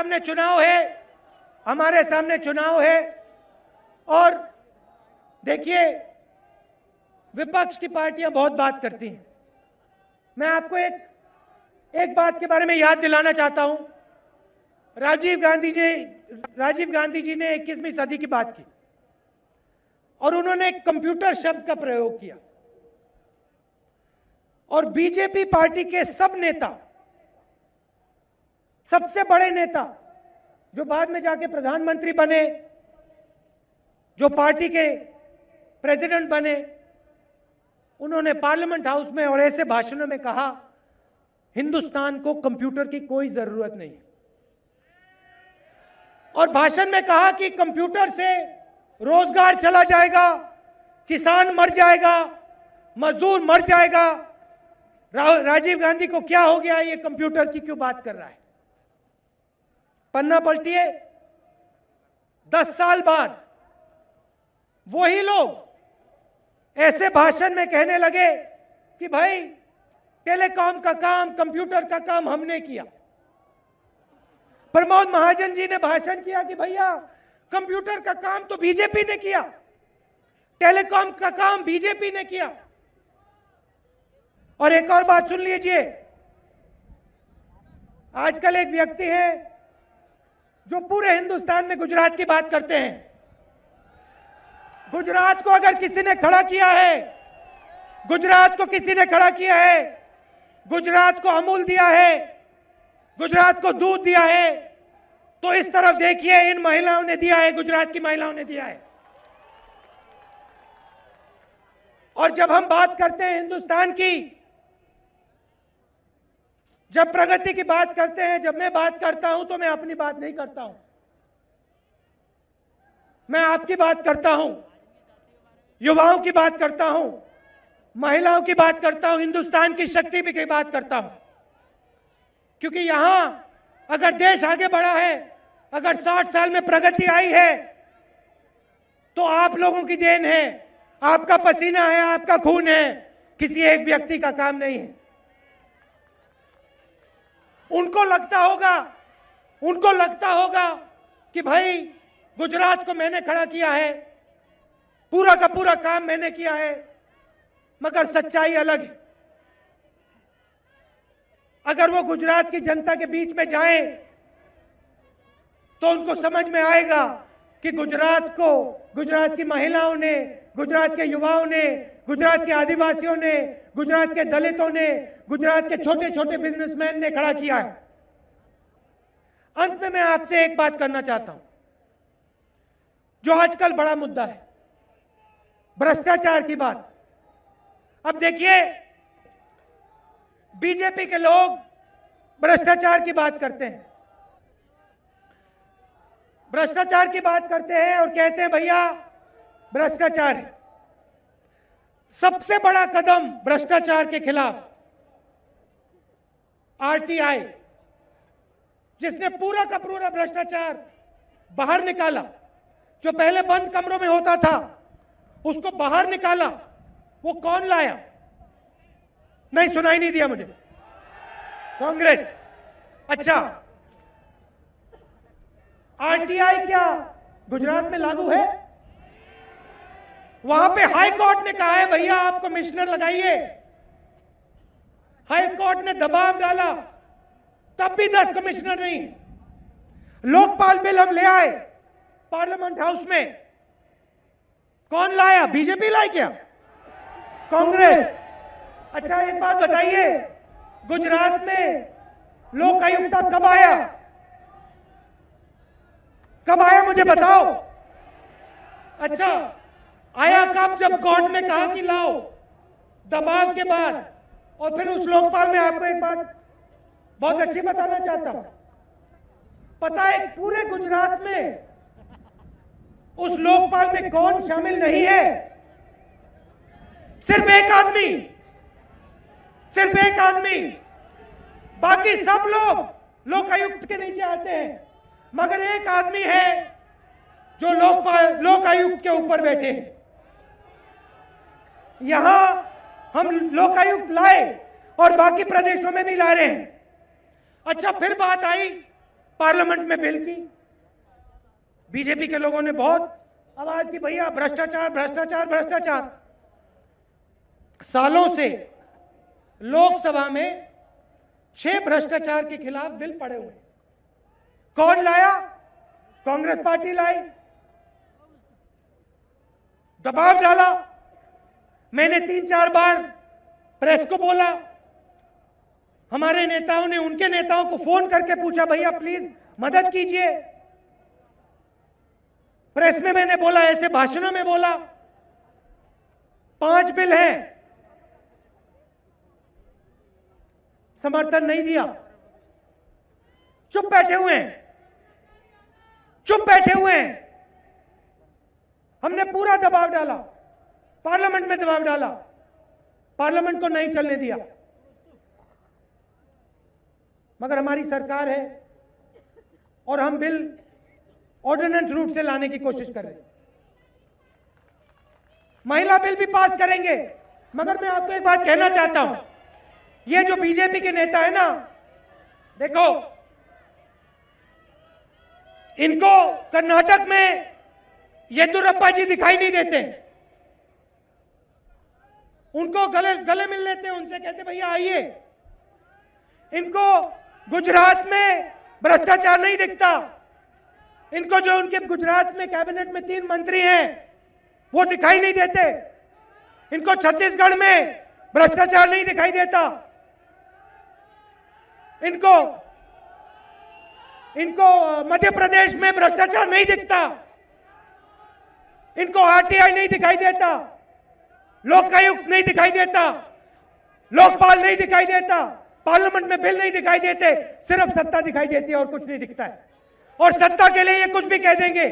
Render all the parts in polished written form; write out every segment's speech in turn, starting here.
सामने चुनाव है, हमारे सामने चुनाव है। और देखिए, विपक्ष की पार्टियां बहुत बात करती हैं। मैं आपको एक बात के बारे में याद दिलाना चाहता हूं। राजीव गांधी जी ने 21वीं सदी की बात की और उन्होंने कंप्यूटर शब्द का प्रयोग किया। और बीजेपी पार्टी के सब नेता, सबसे बड़े नेता जो बाद में जाके प्रधानमंत्री बने, जो पार्टी के प्रेसिडेंट बने, उन्होंने पार्लियामेंट हाउस में और ऐसे भाषणों में कहा, हिंदुस्तान को कंप्यूटर की कोई जरूरत नहीं है। और भाषण में कहा कि कंप्यूटर से रोजगार चला जाएगा, किसान मर जाएगा, मजदूर मर जाएगा। राजीव गांधी को क्या हो गया, ये कंप्यूटर की क्यों बात कर रहा है? पन्ना पलटिए, 10 साल बाद वही लोग ऐसे भाषण में कहने लगे कि भाई टेलीकॉम का काम, कंप्यूटर का काम हमने किया। प्रमोद महाजन जी ने भाषण किया कि भैया कंप्यूटर का काम तो बीजेपी ने किया, टेलीकॉम का काम बीजेपी ने किया। और एक और बात सुन लीजिए, आजकल एक व्यक्ति है जो पूरे हिंदुस्तान में गुजरात की बात करते हैं। गुजरात को अगर किसी ने खड़ा किया है, गुजरात को किसी ने खड़ा किया है, गुजरात को अमूल दिया है, गुजरात को दूध दिया है, तो इस तरफ देखिए, इन महिलाओं ने दिया है, गुजरात की महिलाओं ने दिया है। और जब हम बात करते हैं हिंदुस्तान की, जब प्रगति की बात करते हैं, जब मैं बात करता हूं तो मैं अपनी बात नहीं करता हूं, मैं आपकी बात करता हूं, युवाओं की बात करता हूं, महिलाओं की बात करता हूं, हिंदुस्तान की शक्ति की बात करता हूं। क्योंकि यहां अगर देश आगे बढ़ा है, अगर 60 साल में प्रगति आई है, तो आप लोगों की देन है, आपका पसीना है, आपका खून है, किसी एक व्यक्ति का काम नहीं है। उनको लगता होगा कि भाई गुजरात को मैंने खड़ा किया है, पूरा का पूरा काम मैंने किया है, मगर सच्चाई अलग है। अगर वो गुजरात की जनता के बीच में जाए तो उनको समझ में आएगा कि गुजरात की महिलाओं ने, गुजरात के युवाओं ने, गुजरात के आदिवासियों ने, गुजरात के दलितों ने, गुजरात के छोटे छोटे बिजनेसमैन ने खड़ा किया है। अंत में मैं आपसे एक बात करना चाहता हूं, जो आजकल बड़ा मुद्दा है, भ्रष्टाचार की बात। अब देखिए, बीजेपी के लोग भ्रष्टाचार की बात करते हैं, भ्रष्टाचार की बात करते हैं और कहते हैं भैया भ्रष्टाचार है। सबसे बड़ा कदम भ्रष्टाचार के खिलाफ आरटीआई, जिसने पूरा का पूरा भ्रष्टाचार बाहर निकाला, जो पहले बंद कमरों में होता था उसको बाहर निकाला, वो कौन लाया? नहीं, सुनाई नहीं दिया मुझे। कांग्रेस। अच्छा, आरटीआई क्या गुजरात में लागू है? वहां पे हाई कोर्ट ने कहा है भैया आप कमिश्नर लगाइए। हाई कोर्ट ने दबाव डाला, तब भी 10 कमिश्नर नहीं। लोकपाल बिल हम ले आए पार्लियामेंट हाउस में, कौन लाया? बीजेपी लाई क्या? कांग्रेस। अच्छा, एक बात बताइए, गुजरात में लोकायुक्त कब आया? कब आया मुझे बताओ। अच्छा, आया कब? जब कोर्ट ने कहा कि लाओ, दबाव के बाद। और फिर उस लोकपाल में आपको एक बात बहुत अच्छी बताना चाहता हूं, पता है पूरे गुजरात में उस लोकपाल में कौन शामिल नहीं है? सिर्फ एक आदमी, सिर्फ एक आदमी। बाकी सब लोग लोकायुक्त के नीचे आते हैं, मगर एक आदमी है जो लोकायुक्त के ऊपर बैठे हैं। यहां हम लोकायुक्त लाए और बाकी प्रदेशों में भी ला रहे हैं। अच्छा, फिर बात आई पार्लियामेंट में बिल की। बीजेपी के लोगों ने बहुत आवाज की, भैया भ्रष्टाचार भ्रष्टाचार भ्रष्टाचार। सालों से लोकसभा में 6 भ्रष्टाचार के खिलाफ बिल पड़े हुए। कौन लाया? कांग्रेस पार्टी लाई, दबाव डाला। मैंने 3-4 बार प्रेस को बोला, हमारे नेताओं ने उनके नेताओं को फोन करके पूछा, भैया प्लीज मदद कीजिए। प्रेस में मैंने बोला, ऐसे भाषणों में बोला। 5 बिल हैं, समर्थन नहीं दिया, चुप बैठे हुए हैं, चुप बैठे हुए हैं। हमने पूरा दबाव डाला, पार्लियामेंट में दबाव डाला, पार्लियामेंट को नहीं चलने दिया। मगर हमारी सरकार है और हम बिल ऑर्डिनेंस रूट से लाने की कोशिश कर रहे हैं। महिला बिल भी पास करेंगे। मगर मैं आपको एक बात कहना चाहता हूं, ये जो बीजेपी के नेता है ना, देखो इनको कर्नाटक में येदियुरप्पा जी दिखाई नहीं देते। उनको गले मिल लेते हैं, उनसे कहते भैया आइए। इनको गुजरात में भ्रष्टाचार नहीं दिखता। इनको जो उनके गुजरात में कैबिनेट में 3 मंत्री हैं वो दिखाई नहीं देते। इनको छत्तीसगढ़ में भ्रष्टाचार नहीं दिखाई देता। इनको मध्य प्रदेश में भ्रष्टाचार नहीं दिखता। इनको आरटीआई नहीं दिखाई देता, लोकायुक्त नहीं दिखाई देता, लोकपाल नहीं दिखाई देता, पार्लियामेंट में बिल नहीं दिखाई देते। सिर्फ सत्ता दिखाई देती है और कुछ नहीं दिखता है। और सत्ता के लिए ये कुछ भी कह देंगे,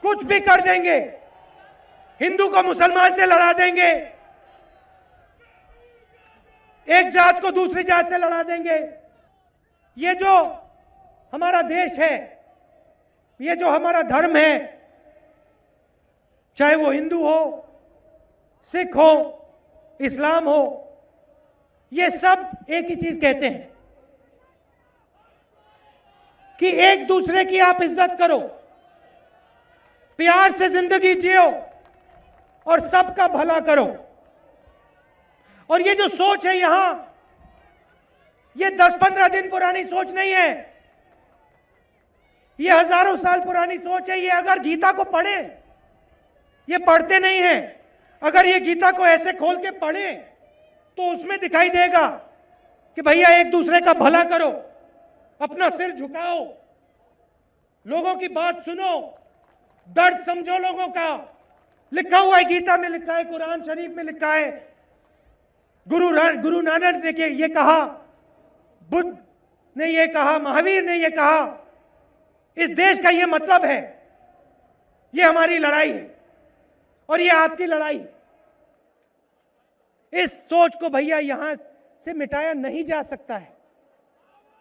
कुछ भी कर देंगे। हिंदू को मुसलमान से लड़ा देंगे, एक जात को दूसरी जात से लड़ा देंगे। ये जो हमारा देश है, ये जो हमारा धर्म है, चाहे वो हिंदू हो, सिख हो, इस्लाम हो, ये सब एक ही चीज कहते हैं कि एक दूसरे की आप इज्जत करो, प्यार से जिंदगी जियो और सबका भला करो। और ये जो सोच है यहां, ये 10-15 दिन पुरानी सोच नहीं है, ये हजारों साल पुरानी सोच है। ये अगर गीता को पढ़े, ये पढ़ते नहीं है, अगर ये गीता को ऐसे खोल के पढ़े तो उसमें दिखाई देगा कि भैया एक दूसरे का भला करो, अपना सिर झुकाओ, लोगों की बात सुनो, दर्द समझो लोगों का। लिखा हुआ है, गीता में लिखा है, कुरान शरीफ में लिखा है, गुरु नानक ने ये कहा, बुद्ध ने ये कहा, महावीर ने ये कहा। इस देश का ये मतलब है, ये हमारी लड़ाई है और ये आपकी लड़ाई। इस सोच को भैया यहां से मिटाया नहीं जा सकता है।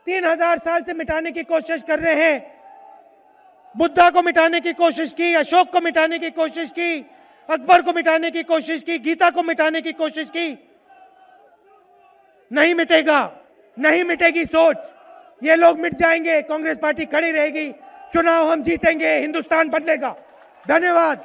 3000 साल से मिटाने की कोशिश कर रहे हैं। बुद्धा को मिटाने की कोशिश की, अशोक को मिटाने की कोशिश की, अकबर को मिटाने की कोशिश की, गीता को मिटाने की कोशिश की। नहीं मिटेगा, नहीं मिटेगी सोच। ये लोग मिट जाएंगे, कांग्रेस पार्टी खड़ी रहेगी, चुनाव हम जीतेंगे, हिंदुस्तान बदलेगा। धन्यवाद।